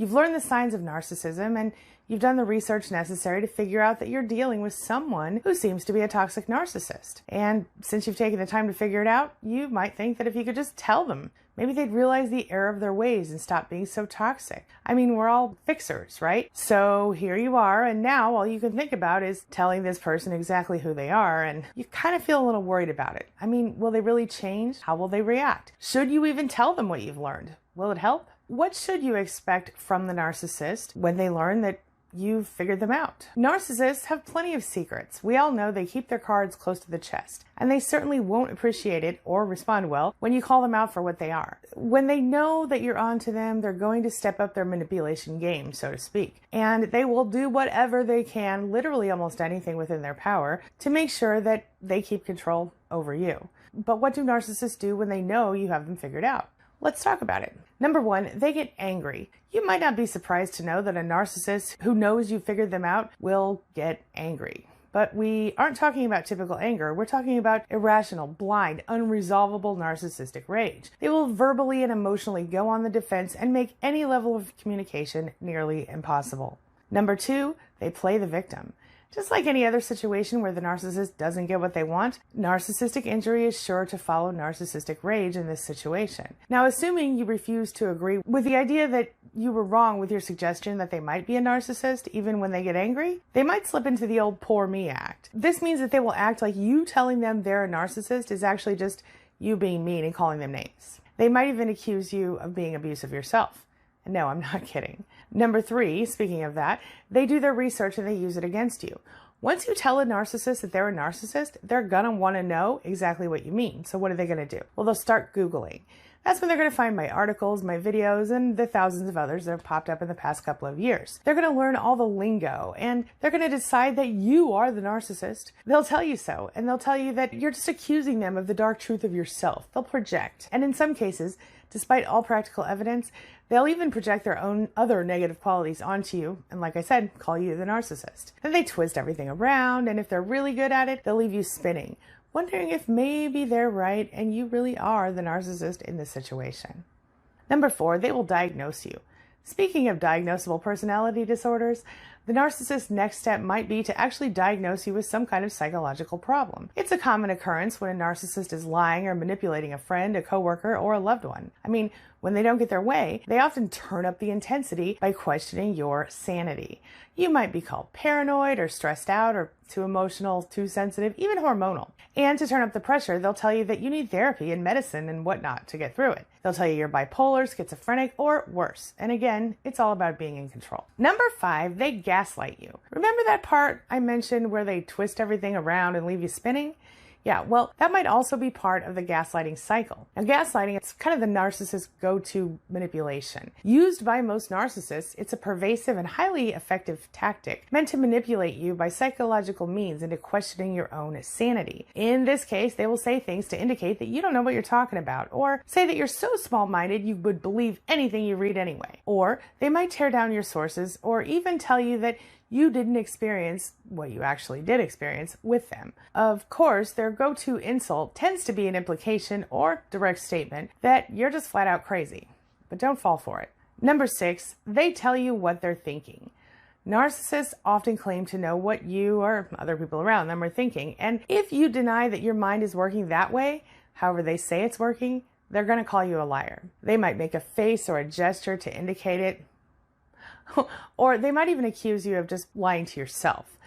You've learned the signs of narcissism, and you've done the research necessary to figure out that you're dealing with someone who seems to be a toxic narcissist. And since you've taken the time to figure it out, you might think that if you could just tell them, maybe they'd realize the error of their ways and stop being so toxic. I mean, we're all fixers, right? So here you are, and now all you can think about is telling this person exactly who they are, and you kind of feel a little worried about it. I mean, will they really change? How will they react? Should you even tell them what you've learned? Will it help? What should you expect from the narcissist when they learn that you've figured them out? Narcissists have plenty of secrets. We all know they keep their cards close to the chest, and they certainly won't appreciate it or respond well when you call them out for what they are. When they know that you're onto them, they're going to step up their manipulation game, so to speak, and they will do whatever they can, literally almost anything within their power, to make sure that they keep control over you. But what do narcissists do when they know you have them figured out? Let's talk about it. Number one, they get angry. You might not be surprised to know that a narcissist who knows you figured them out will get angry. But we aren't talking about typical anger. We're talking about irrational, blind, unresolvable narcissistic rage. They will verbally and emotionally go on the defense and make any level of communication nearly impossible. Number two, they play the victim. Just like any other situation where the narcissist doesn't get what they want, narcissistic injury is sure to follow narcissistic rage in this situation. Now, assuming you refuse to agree with the idea that you were wrong with your suggestion that they might be a narcissist even when they get angry, they might slip into the old poor me act. This means that they will act like you telling them they're a narcissist is actually just you being mean and calling them names. They might even accuse you of being abusive yourself. No, I'm not kidding. Number three, speaking of that, they do their research and they use it against you. Once you tell a narcissist that they're a narcissist, they're going to want to know exactly what you mean. So what are they going to do? Well, they'll start Googling. That's when they're going to find my articles, my videos, and the thousands of others that have popped up in the past couple of years. They're going to learn all the lingo, and they're going to decide that you are the narcissist. They'll tell you so, and they'll tell you that you're just accusing them of the dark truth of yourself. They'll project. And in some cases, despite all practical evidence, they'll even project their own other negative qualities onto you, and like I said, call you the narcissist. Then they twist everything around, and if they're really good at it, they'll leave you spinning, wondering if maybe they're right and you really are the narcissist in this situation. Number four, they will diagnose you. Speaking of diagnosable personality disorders, the narcissist's next step might be to actually diagnose you with some kind of psychological problem. It's a common occurrence when a narcissist is lying or manipulating a friend, a coworker, or a loved one. I mean, when they don't get their way, they often turn up the intensity by questioning your sanity. You might be called paranoid or stressed out or too emotional, too sensitive, even hormonal. And to turn up the pressure, they'll tell you that you need therapy and medicine and whatnot to get through it. They'll tell you you're bipolar, schizophrenic, or worse. And again, it's all about being in control. Number five, they gaslight you. Remember that part I mentioned where they twist everything around and leave you spinning? Yeah, well, that might also be part of the gaslighting cycle. Now, gaslighting, it's kind of the narcissist's go-to manipulation. Used by most narcissists, it's a pervasive and highly effective tactic meant to manipulate you by psychological means into questioning your own sanity. In this case, they will say things to indicate that you don't know what you're talking about, or say that you're so small-minded you would believe anything you read anyway. Or they might tear down your sources, or even tell you that you didn't experience what you actually did experience with them. Of course, their go-to insult tends to be an implication or direct statement that you're just flat out crazy, but don't fall for it. Number six, they tell you what they're thinking. Narcissists often claim to know what you or other people around them are thinking, and if you deny that your mind is working that way, however they say it's working, they're going to call you a liar. They might make a face or a gesture to indicate it, or they might even accuse you of just lying to yourself.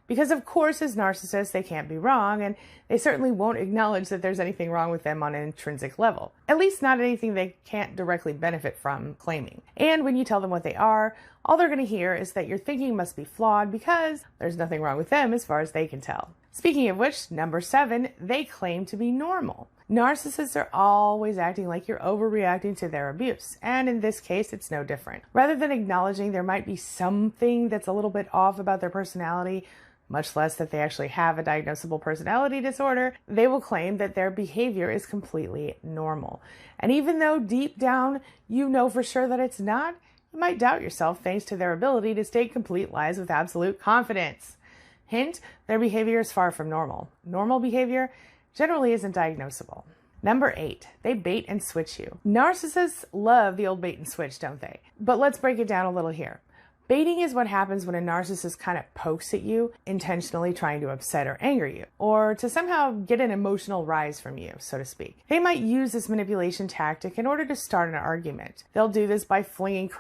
Because of course, as narcissists, they can't be wrong, and they certainly won't acknowledge that there's anything wrong with them on an intrinsic level. At least not anything they can't directly benefit from claiming. And when you tell them what they are, all they're going to hear is that your thinking must be flawed because there's nothing wrong with them as far as they can tell. Speaking of which, number seven, they claim to be normal. Narcissists are always acting like you're overreacting to their abuse, and in this case, it's no different. Rather than acknowledging there might be something that's a little bit off about their personality, much less that they actually have a diagnosable personality disorder, they will claim that their behavior is completely normal. And even though deep down you know for sure that it's not, you might doubt yourself thanks to their ability to state complete lies with absolute confidence. Hint, their behavior is far from normal. Normal behavior generally isn't diagnosable. Number 8, they bait and switch you. Narcissists love the old bait and switch, don't they? But let's break it down a little here. Baiting is what happens when a narcissist kind of pokes at you, intentionally trying to upset or anger you, or to somehow get an emotional rise from you, so to speak. They might use this manipulation tactic in order to start an argument. They'll do this by flinging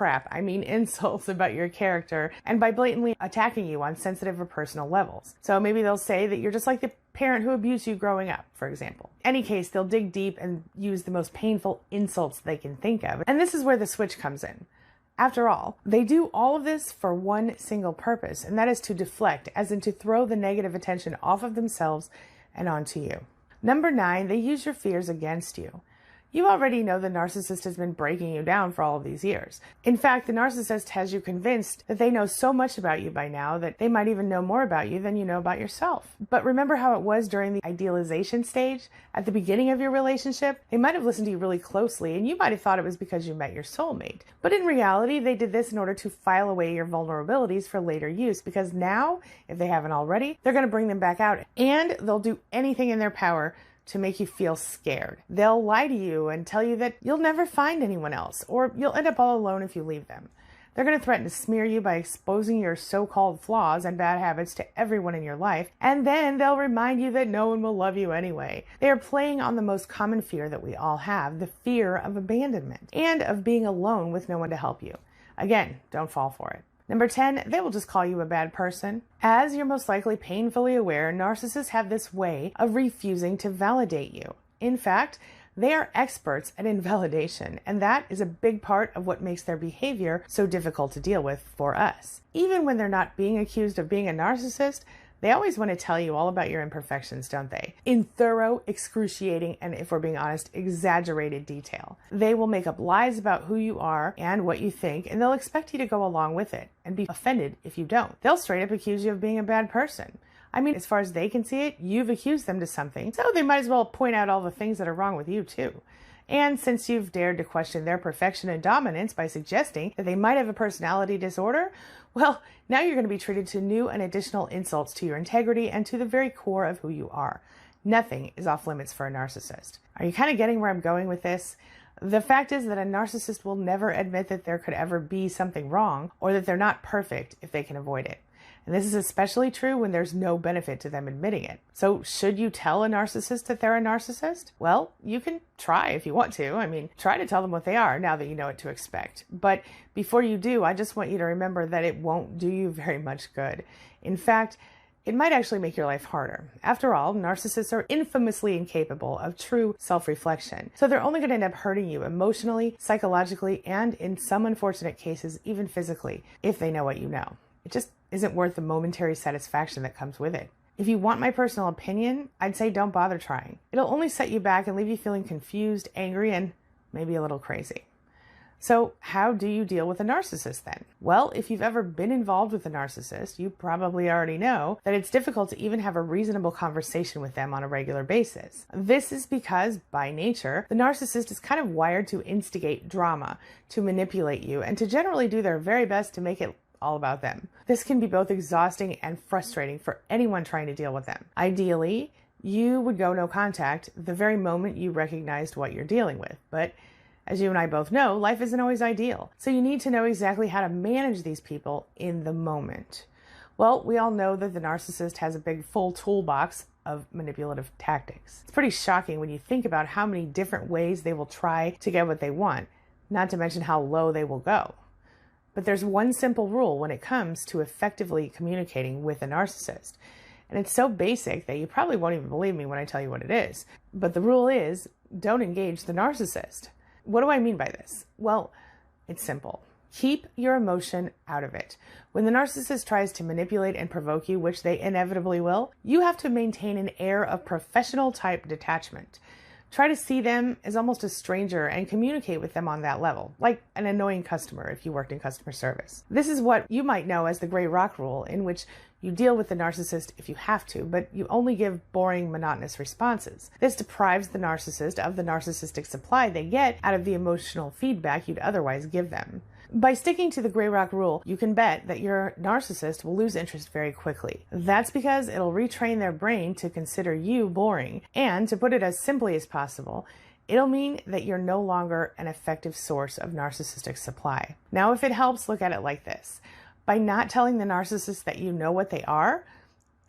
insults about your character, and by blatantly attacking you on sensitive or personal levels. So maybe they'll say that you're just like the parent who abused you growing up, for example. In any case, they'll dig deep and use the most painful insults they can think of. And this is where the switch comes in. After all, they do all of this for one single purpose, and that is to deflect, as in to throw the negative attention off of themselves and onto you. Number 9, they use your fears against you. You already know the narcissist has been breaking you down for all of these years. In fact, the narcissist has you convinced that they know so much about you by now that they might even know more about you than you know about yourself. But remember how it was during the idealization stage? At the beginning of your relationship, they might have listened to you really closely, and you might have thought it was because you met your soulmate. But in reality, they did this in order to file away your vulnerabilities for later use, because now, if they haven't already, they're going to bring them back out, and they'll do anything in their power to make you feel scared. They'll lie to you and tell you that you'll never find anyone else, or you'll end up all alone if you leave them. They're going to threaten to smear you by exposing your so-called flaws and bad habits to everyone in your life, and then they'll remind you that no one will love you anyway. They are playing on the most common fear that we all have, the fear of abandonment, and of being alone with no one to help you. Again, don't fall for it. Number 10, they will just call you a bad person. As you're most likely painfully aware, narcissists have this way of refusing to validate you. In fact, they are experts at invalidation, and that is a big part of what makes their behavior so difficult to deal with for us. Even when they're not being accused of being a narcissist, they always want to tell you all about your imperfections, don't they? In thorough, excruciating, and if we're being honest, exaggerated detail. They will make up lies about who you are and what you think, and they'll expect you to go along with it and be offended if you don't. They'll straight up accuse you of being a bad person. I mean, as far as they can see it, you've accused them to something, so they might as well point out all the things that are wrong with you too. And since you've dared to question their perfection and dominance by suggesting that they might have a personality disorder, well, now you're going to be treated to new and additional insults to your integrity and to the very core of who you are. Nothing is off limits for a narcissist. Are you kind of getting where I'm going with this? The fact is that a narcissist will never admit that there could ever be something wrong or that they're not perfect if they can avoid it. And this is especially true when there's no benefit to them admitting it. So should you tell a narcissist that they're a narcissist? Well, you can try if you want to. I mean, try to tell them what they are now that you know what to expect. But before you do, I just want you to remember that it won't do you very much good. In fact, it might actually make your life harder. After all, narcissists are infamously incapable of true self-reflection. So they're only going to end up hurting you emotionally, psychologically, and in some unfortunate cases, even physically, if they know what you know. It just isn't worth the momentary satisfaction that comes with it. If you want my personal opinion, I'd say don't bother trying. It'll only set you back and leave you feeling confused, angry, and maybe a little crazy. So how do you deal with a narcissist then? Well, if you've ever been involved with a narcissist, you probably already know that it's difficult to even have a reasonable conversation with them on a regular basis. This is because, by nature, the narcissist is kind of wired to instigate drama, to manipulate you, and to generally do their very best to make it all about them. This can be both exhausting and frustrating for anyone trying to deal with them. Ideally, you would go no contact the very moment you recognized what you're dealing with. But as you and I both know, life isn't always ideal. So you need to know exactly how to manage these people in the moment. Well, we all know that the narcissist has a big full toolbox of manipulative tactics. It's pretty shocking when you think about how many different ways they will try to get what they want, not to mention how low they will go. But there's one simple rule when it comes to effectively communicating with a narcissist. And it's so basic that you probably won't even believe me when I tell you what it is. But the rule is, don't engage the narcissist. What do I mean by this? Well, it's simple. Keep your emotion out of it. When the narcissist tries to manipulate and provoke you, which they inevitably will, you have to maintain an air of professional type detachment. Try to see them as almost a stranger and communicate with them on that level, like an annoying customer if you worked in customer service. This is what you might know as the gray rock rule, in which you deal with the narcissist if you have to, but you only give boring, monotonous responses. This deprives the narcissist of the narcissistic supply they get out of the emotional feedback you'd otherwise give them. By sticking to the gray rock rule, you can bet that your narcissist will lose interest very quickly. That's because it'll retrain their brain to consider you boring. And to put it as simply as possible, it'll mean that you're no longer an effective source of narcissistic supply. Now, if it helps, look at it like this. By not telling the narcissist that you know what they are,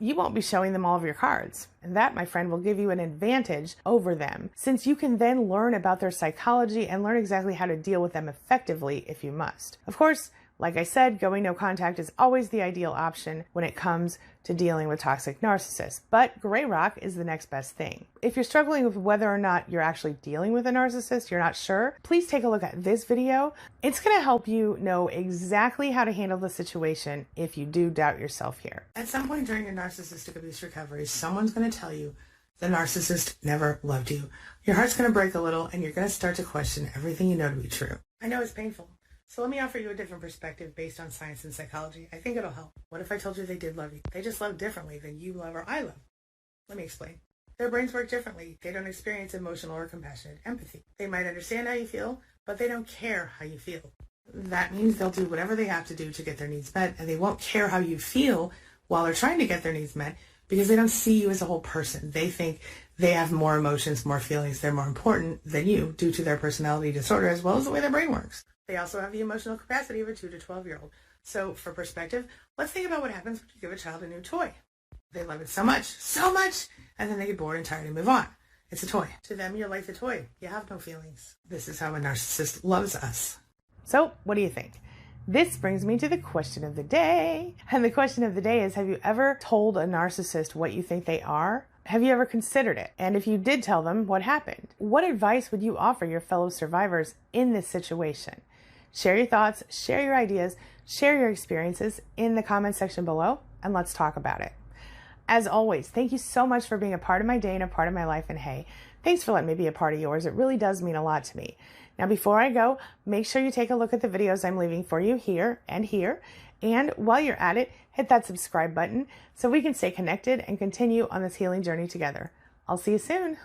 you won't be showing them all of your cards. And that, my friend, will give you an advantage over them, since you can then learn about their psychology and learn exactly how to deal with them effectively if you must. Of course, like I said, going no contact is always the ideal option when it comes to dealing with toxic narcissists, but gray rock is the next best thing. If you're struggling with whether or not you're actually dealing with a narcissist, you're not sure, please take a look at this video. It's going to help you know exactly how to handle the situation if you do doubt yourself here. At some point during your narcissistic abuse recovery, someone's going to tell you the narcissist never loved you. Your heart's going to break a little and you're going to start to question everything you know to be true. I know it's painful. So let me offer you a different perspective based on science and psychology. I think it'll help. What if I told you they did love you? They just love differently than you love or I love. Let me explain. Their brains work differently. They don't experience emotional or compassionate empathy. They might understand how you feel, but they don't care how you feel. That means they'll do whatever they have to do to get their needs met, and they won't care how you feel while they're trying to get their needs met because they don't see you as a whole person. They think they have more emotions, more feelings, they're more important than you due to their personality disorder as well as the way their brain works. They also have the emotional capacity of a 2 to 12-year-old. So for perspective, let's think about what happens when you give a child a new toy. They love it so much, and then they get bored and tired and move on. It's a toy. To them, you're like the toy. You have no feelings. This is how a narcissist loves us. So what do you think? This brings me to the question of the day. And the question of the day is, have you ever told a narcissist what you think they are? Have you ever considered it? And if you did tell them, what happened? What advice would you offer your fellow survivors in this situation? Share your thoughts, share your ideas, share your experiences in the comment section below, and let's talk about it. As always, thank you so much for being a part of my day and a part of my life, and hey, thanks for letting me be a part of yours. It really does mean a lot to me. Now, before I go, make sure you take a look at the videos I'm leaving for you here, and while you're at it, hit that subscribe button so we can stay connected and continue on this healing journey together. I'll see you soon.